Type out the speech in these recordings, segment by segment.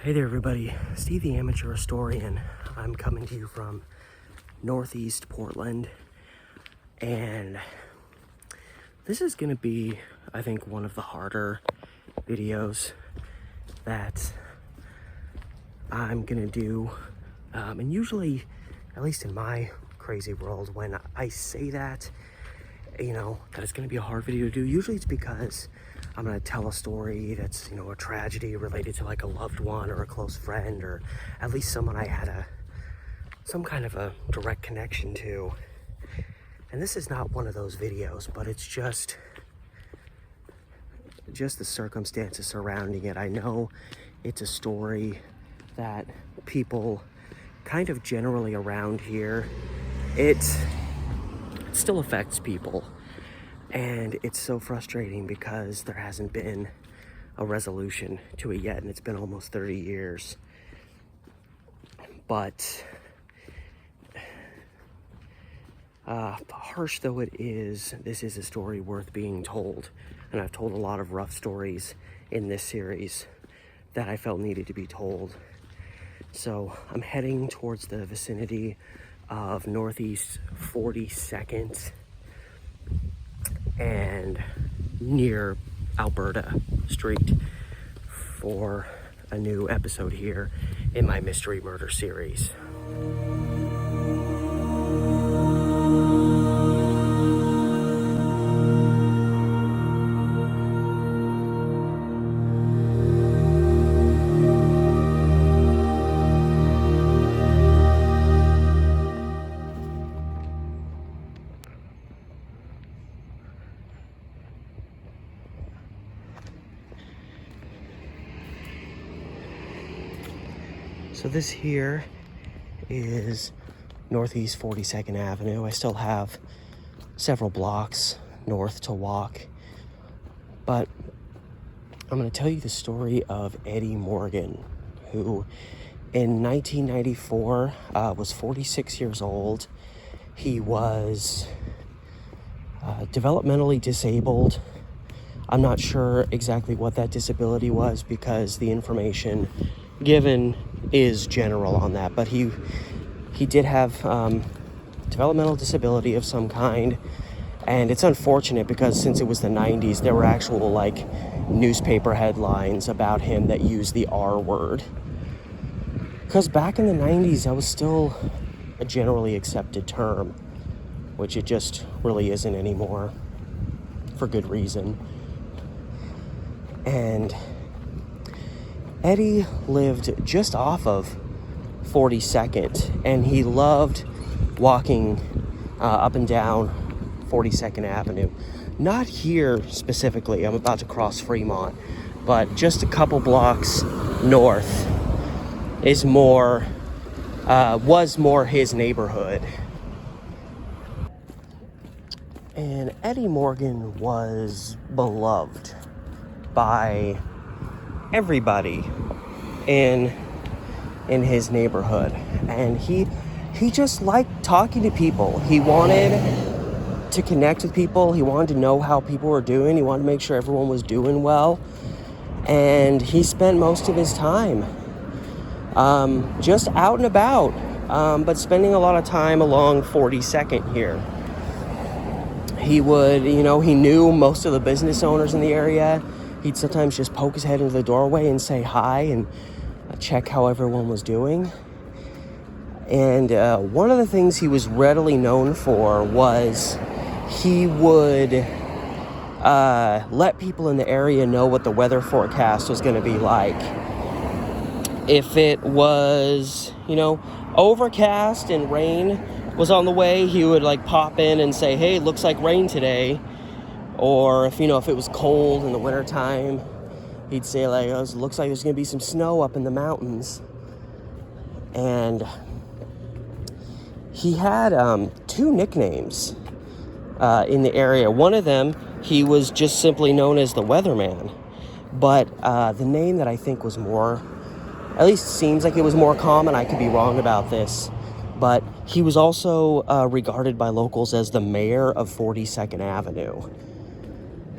Hey there everybody, Steve the Amateur Historian. I'm coming to you from Northeast Portland, and this is going to be, I think, one of the harder videos that I'm going to do. And usually, at least in my crazy world, when I say that, that it's going to be a hard video to do, usually it's because I'm going to tell a story that's, a tragedy related to like a loved one or a close friend, or at least someone I had some kind of a direct connection to. And this is not one of those videos, but it's just the circumstances surrounding it. I know it's a story that people kind of generally around here, it still affects people. And it's so frustrating because there hasn't been a resolution to it yet, and it's been almost 30 years. But harsh though it is, this is a story worth being told. And I've told a lot of rough stories in this series that I felt needed to be told. So I'm heading towards the vicinity of Northeast 42nd and near Alberta Street for a new episode here in my mystery murder series. So this here is Northeast 42nd Avenue. I still have several blocks north to walk, but I'm going to tell you the story of Eddie Morgan, who in 1994 was 46 years old. He was developmentally disabled. I'm not sure exactly what that disability was because the information given is general on that, but he did have developmental disability of some kind. And it's unfortunate because since it was the 90s, there were actual newspaper headlines about him that used the R word, because back in the 90s that was still a generally accepted term, which it just really isn't anymore, for good reason. And Eddie lived just off of 42nd, and he loved walking up and down 42nd Avenue. Not here specifically, I'm about to cross Fremont, but just a couple blocks north was more his neighborhood. And Eddie Morgan was beloved by everybody in his neighborhood, and he just liked talking to people. He wanted to connect with people. He wanted to know how people were doing. He wanted to make sure everyone was doing well, and he spent most of his time just out and about, but spending a lot of time along 42nd here. He would, he knew most of the business owners in the area. He'd sometimes just poke his head into the doorway and say hi and check how everyone was doing. And one of the things he was readily known for was he would let people in the area know what the weather forecast was going to be like. If it was, overcast and rain was on the way, he would pop in and say, hey, it looks like rain today. Or if it was cold in the wintertime, he'd say it looks like there's going to be some snow up in the mountains. And he had two nicknames in the area. One of them, he was just simply known as the Weatherman. But the name that I think was more, at least seems like it was more common, I could be wrong about this, but he was also regarded by locals as the mayor of 42nd Avenue.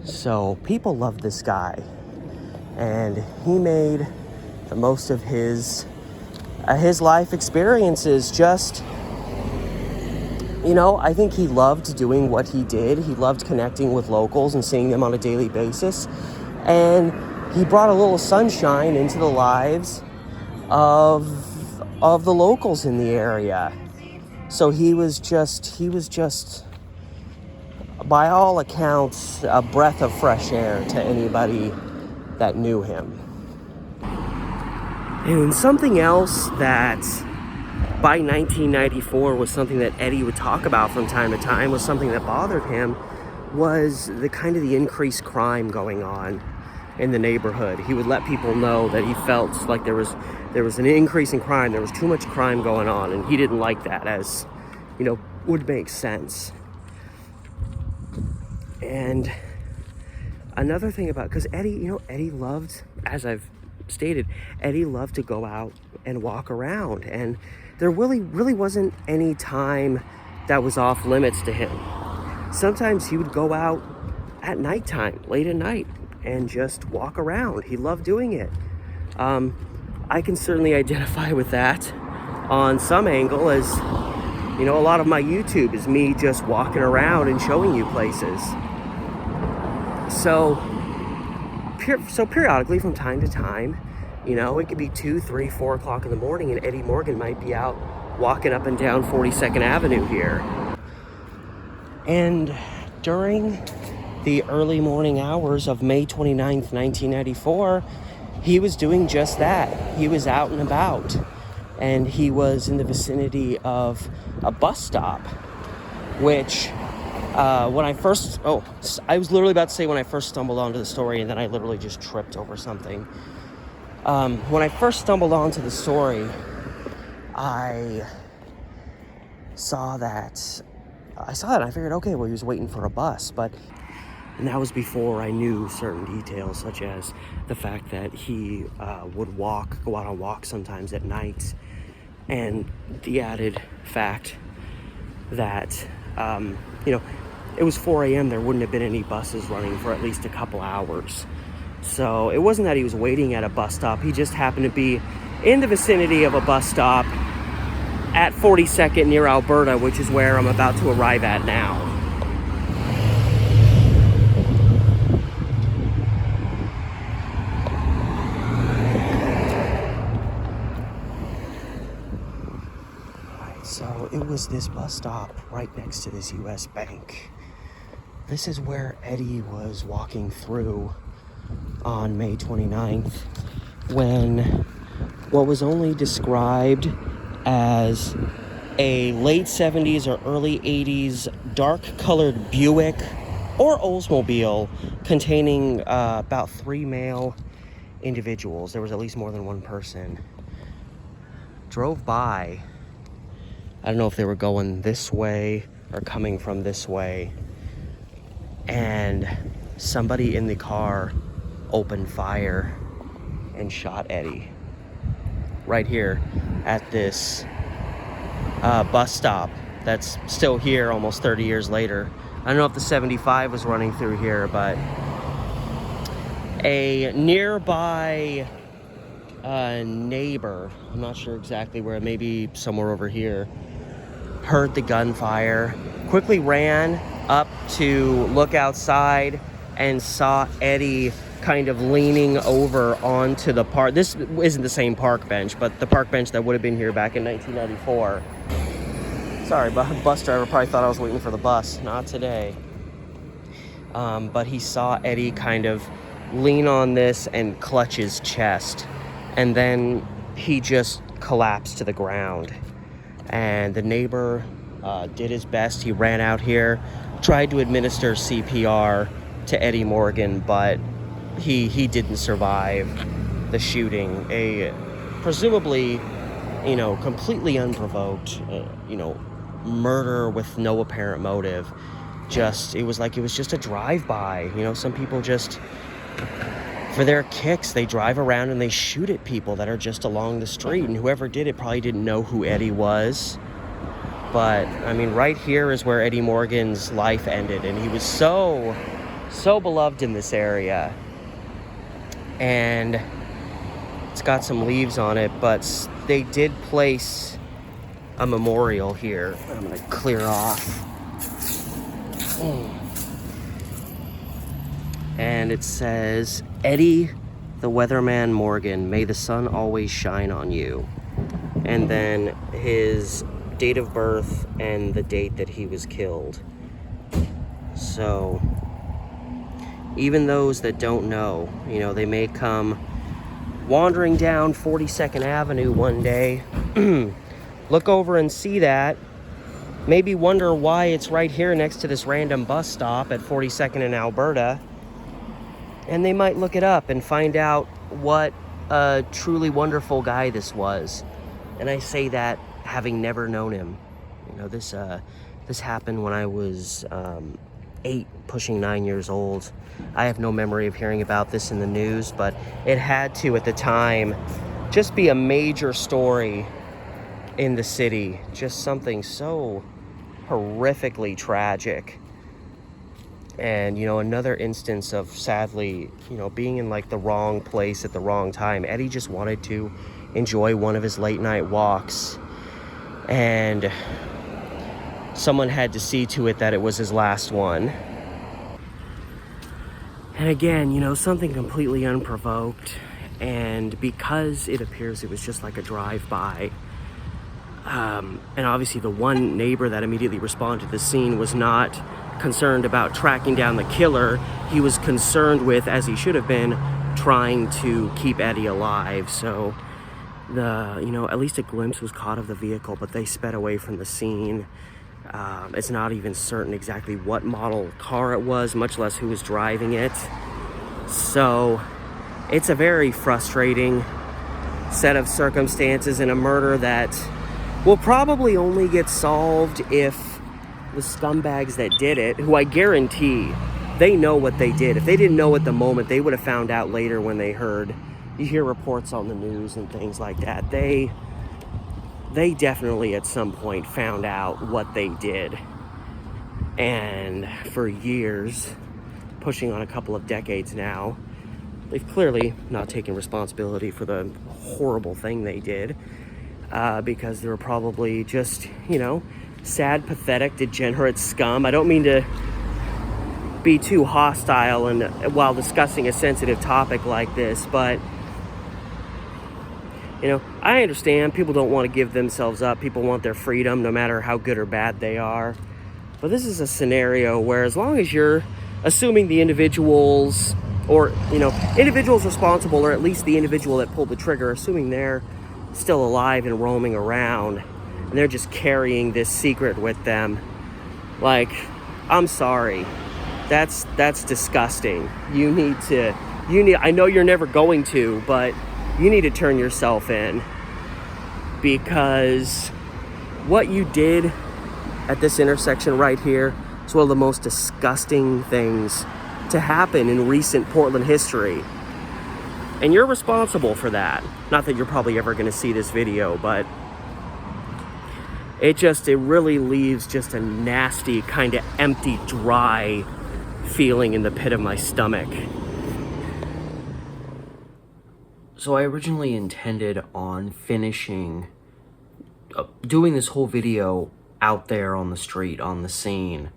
So people loved this guy, and he made most of his life experiences. Just, I think he loved doing what he did. He loved connecting with locals and seeing them on a daily basis. And he brought a little sunshine into the lives of the locals in the area. So he was just, by all accounts, a breath of fresh air to anybody that knew him. And something else that by 1994 was something that Eddie would talk about from time to time, was something that bothered him, was the increased crime going on in the neighborhood. He would let people know that he felt like there was an increase in crime, there was too much crime going on, and he didn't like that, as would make sense. And another thing about, because Eddie loved, as I've stated, Eddie loved to go out and walk around, and there really wasn't any time that was off limits to him. Sometimes he would go out at nighttime, late at night, and just walk around. He loved doing it. I can certainly identify with that on some angle, as a lot of my YouTube is me just walking around and showing you places. So periodically, from time to time, it could be 2, 3, 4 o'clock in the morning, and Eddie Morgan might be out walking up and down 42nd Avenue here. And during the early morning hours of May 29th, 1994, he was doing just that. He was out and about, and he was in the vicinity of a bus stop, which I was literally about to say when I first stumbled onto the story, and then I literally just tripped over something. When I first stumbled onto the story, I saw that and I figured, okay, well, he was waiting for a bus, and that was before I knew certain details, such as the fact that he would go out on walks sometimes at night, and the added fact that, it was 4 a.m., there wouldn't have been any buses running for at least a couple hours. So it wasn't that he was waiting at a bus stop. He just happened to be in the vicinity of a bus stop at 42nd near Alberta, which is where I'm about to arrive at now. Alright, so it was this bus stop right next to this U.S. bank. This is where Eddie was walking through on May 29th, when what was only described as a late 70s or early 80s dark-colored Buick or Oldsmobile containing about 3 male individuals. There was at least more than one person. Drove by. I don't know if they were going this way or coming from this way. And somebody in the car opened fire and shot Eddie right here at this bus stop that's still here almost 30 years later. I don't know if the 75 was running through here, but a nearby neighbor, I'm not sure exactly where, maybe somewhere over here, heard the gunfire, quickly ran up to look outside and saw Eddie kind of leaning over onto the park. This isn't the same park bench, but the park bench that would have been here back in 1994. Sorry, bus driver probably thought I was waiting for the bus. Not today. But he saw Eddie kind of lean on this and clutch his chest. And then he just collapsed to the ground. And the neighbor did his best. He ran out here, tried to administer CPR to Eddie Morgan, but he didn't survive the shooting. A presumably, completely unprovoked, murder with no apparent motive. It was just a drive-by. Some people just, for their kicks, they drive around and they shoot at people that are just along the street, and whoever did it probably didn't know who Eddie was. But right here is where Eddie Morgan's life ended, and he was so beloved in this area. And It's got some leaves on it, but they did place a memorial here. I'm gonna clear off. And it says, Eddie the Weatherman Morgan, may the sun always shine on you. And then his date of birth and the date that he was killed. So even those that don't know, you know, they may come wandering down 42nd Avenue one day, look over and see that, maybe wonder why it's right here next to this random bus stop at 42nd in Alberta, and they might look it up and find out what a truly wonderful guy this was. And I say that having never known him. You know, this happened when I was 8, pushing 9 years old. I have no memory of hearing about this in the news, but it had to, at the time, just be a major story in the city. Just something so horrifically tragic. And, you know, another instance of, sadly, you know, being in like the wrong place at the wrong time. Eddie just wanted to enjoy one of his late night walks, and someone had to see to it that it was his last one. And again, you know, something completely unprovoked, and because it appears it was just like a drive-by, and obviously the one neighbor that immediately responded to the scene was not concerned about tracking down the killer. He was concerned with, as he should have been, trying to keep Eddie alive. So you know, at least a glimpse was caught of the vehicle, but they sped away from the scene. It's not even certain exactly what model car it was, much less who was driving it. So it's a very frustrating set of circumstances in a murder that will probably only get solved if the scumbags that did it, who I guarantee they know what they did. If they didn't know at the moment, they would have found out later when they heard. You hear reports on the news and things like that. They definitely at some point found out what they did. And for years, pushing on a couple of decades now, they've clearly not taken responsibility for the horrible thing they did, because they were probably just, you know, sad, pathetic, degenerate scum. I don't mean to be too hostile and while discussing a sensitive topic like this, but you know, I understand people don't want to give themselves up. People want their freedom, no matter how good or bad they are. But this is a scenario where, as long as you're assuming the individuals, or, you know, individuals responsible, or at least the individual that pulled the trigger, assuming they're still alive and roaming around, and they're just carrying this secret with them, like, I'm sorry. That's disgusting. I know you're never going to, but you need to turn yourself in, because what you did at this intersection right here is one of the most disgusting things to happen in recent Portland history. And you're responsible for that. Not that you're probably ever going to see this video, but it really leaves just a nasty, kind of empty, dry feeling in the pit of my stomach. So I originally intended on finishing, doing this whole video out there on the street, on the scene.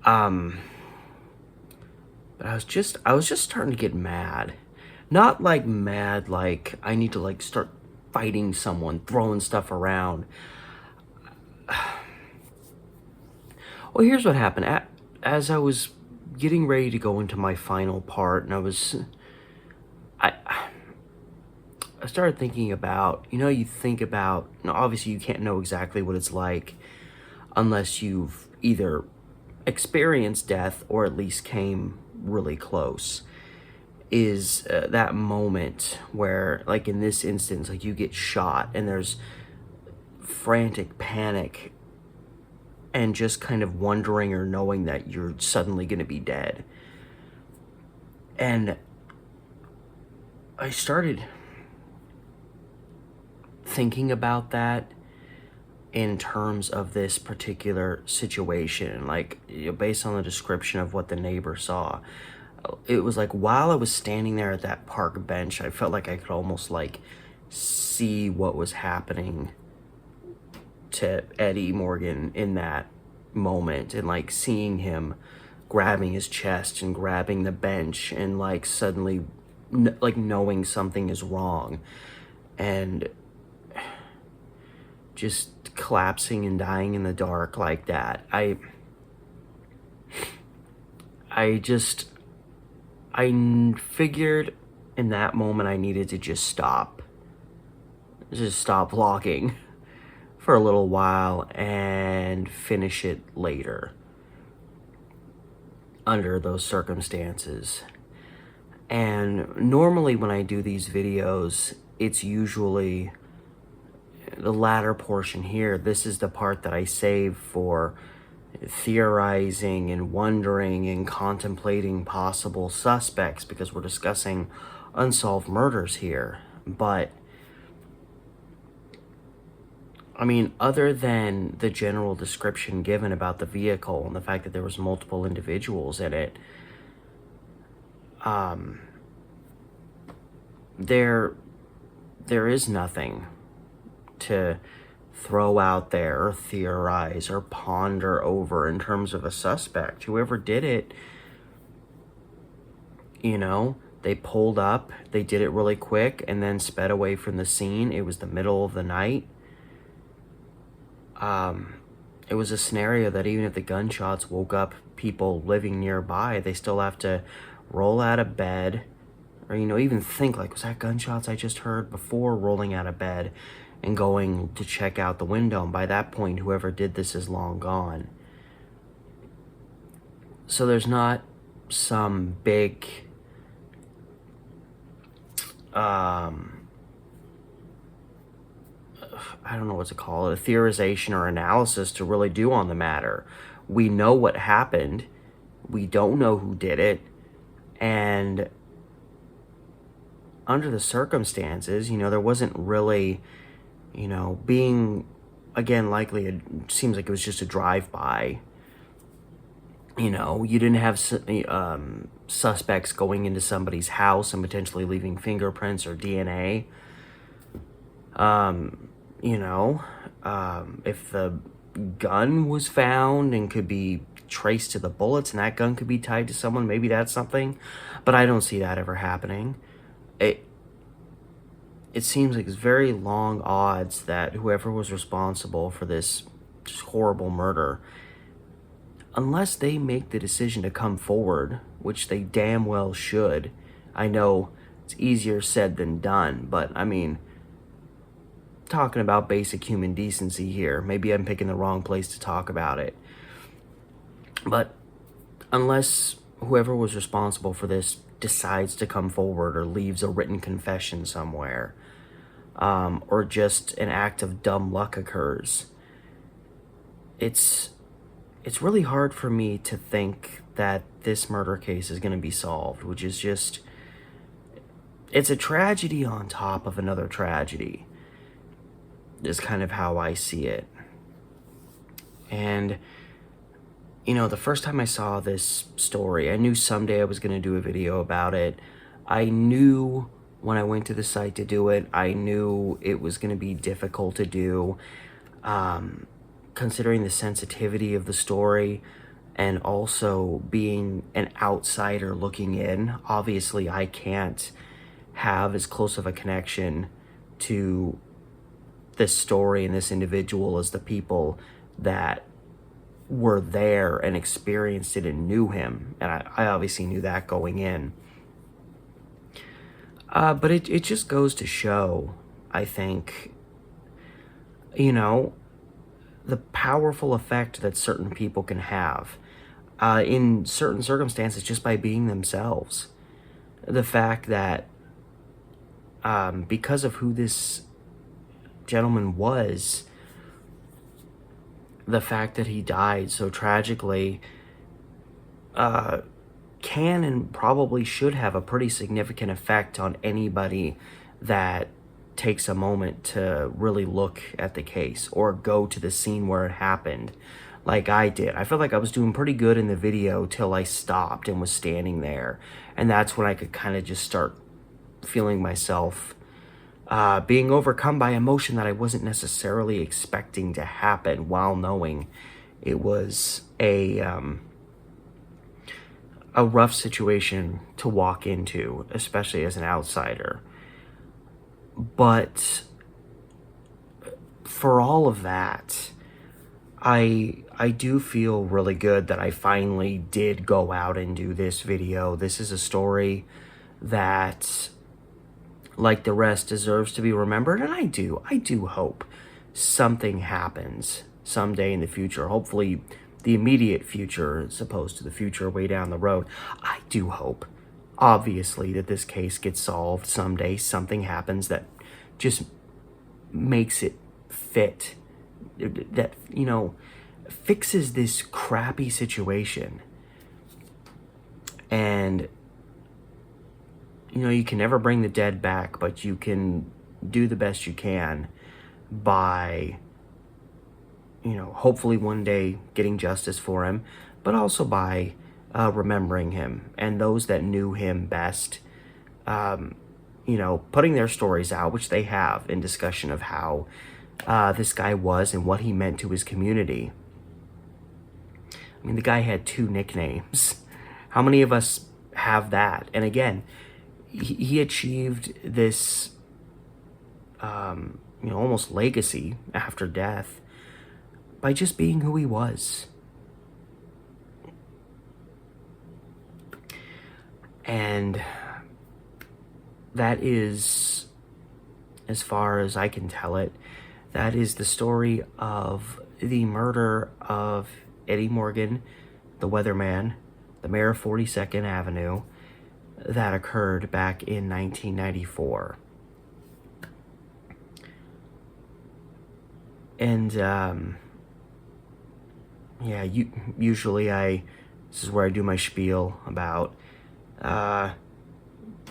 But I was just starting to get mad. Not like mad, like I need to like start fighting someone, throwing stuff around. Well, here's what happened. As I was getting ready to go into my final part, and I started thinking about, you know, you think about, obviously you can't know exactly what it's like unless you've either experienced death or at least came really close, is that moment where, like in this instance, like you get shot and there's frantic panic and just kind of wondering or knowing that you're suddenly going to be dead. And I started thinking about that in terms of this particular situation, like, you know, based on the description of what the neighbor saw. it was like while I was standing there at that park bench, I felt like I could almost like see what was happening to Eddie Morgan in that moment, and like seeing him grabbing his chest and grabbing the bench and like suddenly like knowing something is wrong and just collapsing and dying in the dark like that. I figured in that moment I needed to just stop vlogging for a little while and finish it later under those circumstances. And normally when I do these videos, it's usually the latter portion here. This is the part that I save for theorizing and wondering and contemplating possible suspects, because we're discussing unsolved murders here. But I mean, other than the general description given about the vehicle and the fact that there was multiple individuals in it, there is nothing to throw out there or theorize or ponder over in terms of a suspect. Whoever did it, you know, they pulled up, they did it really quick and then sped away from the scene. It was the middle of the night. It was a scenario that even if the gunshots woke up people living nearby, they still have to roll out of bed, or, you know, even think like, was that gunshots I just heard, before rolling out of bed and going to check out the window. And by that point, whoever did this is long gone. So there's not some big, I don't know what to call it, a theorization or analysis to really do on the matter. We know what happened. We don't know who did it. And under the circumstances, you know, there wasn't really, you know, being, again, likely, it seems like it was just a drive-by. You know, you didn't have suspects going into somebody's house and potentially leaving fingerprints or DNA. You know, if the gun was found and could be traced to the bullets and that gun could be tied to someone, maybe that's something. But I don't see that ever happening. It seems like it's very long odds that whoever was responsible for this just horrible murder, unless they make the decision to come forward, which they damn well should. I know it's easier said than done, but I mean, talking about basic human decency here. Maybe I'm picking the wrong place to talk about it. But unless whoever was responsible for this decides to come forward or leaves a written confession somewhere, or just an act of dumb luck occurs, it's really hard for me to think that this murder case is going to be solved, which is just, it's a tragedy on top of another tragedy, is kind of how I see it. And, you know, the first time I saw this story, I knew someday I was going to do a video about it. I knew when I went to the site to do it, I knew it was going to be difficult to do, considering the sensitivity of the story and also being an outsider looking in. Obviously, I can't have as close of a connection to this story and this individual as the people that were there and experienced it and knew him. And I obviously knew that going in. But it just goes to show, I think, you know, the powerful effect that certain people can have in certain circumstances just by being themselves. The fact that because of who this gentleman was, the fact that he died so tragically can and probably should have a pretty significant effect on anybody that takes a moment to really look at the case or go to the scene where it happened. like I did. I felt like I was doing pretty good in the video till I stopped and was standing there. And that's when I could kind of just start feeling myself being overcome by emotion that I wasn't necessarily expecting to happen, while knowing it was a rough situation to walk into, especially as an outsider. But for all of that, I do feel really good that I finally did go out and do this video. This is a story that, like the rest, deserves to be remembered, and I do hope something happens someday in the future. Hopefully the immediate future, as opposed to the future way down the road. I do hope, obviously, that this case gets solved someday. Something happens that just makes it fit, that, you know, fixes this crappy situation. And, you know, you can never bring the dead back, but you can do the best you can by, you know, hopefully one day getting justice for him, but also by remembering him and those that knew him best, you know, putting their stories out, which they have, in discussion of how this guy was and what he meant to his community. I mean, the guy had 2 nicknames. How many of us have that? And again, he achieved this, you know, almost legacy after death by just being who he was. And that is, as far as I can tell it, that is the story of the murder of Eddie Morgan, the Weatherman, the mayor of 42nd Avenue, that occurred back in 1994. And, yeah, usually this is where I do my spiel about,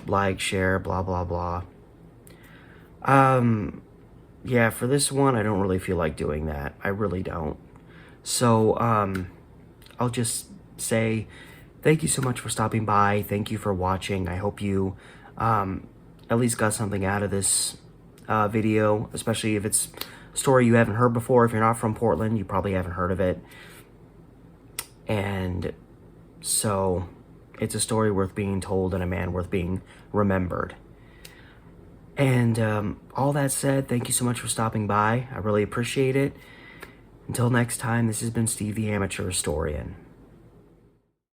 like, share, blah, blah, blah. Yeah, for this one, I don't really feel like doing that. I really don't. So, I'll just say thank you so much for stopping by. Thank you for watching. I hope you, at least got something out of this, video, especially if it's a story you haven't heard before. If you're not from Portland, you probably haven't heard of it. And so it's a story worth being told and a man worth being remembered. And all that said, thank you so much for stopping by. I really appreciate it. Until next time, this has been Steve the Amateur Historian.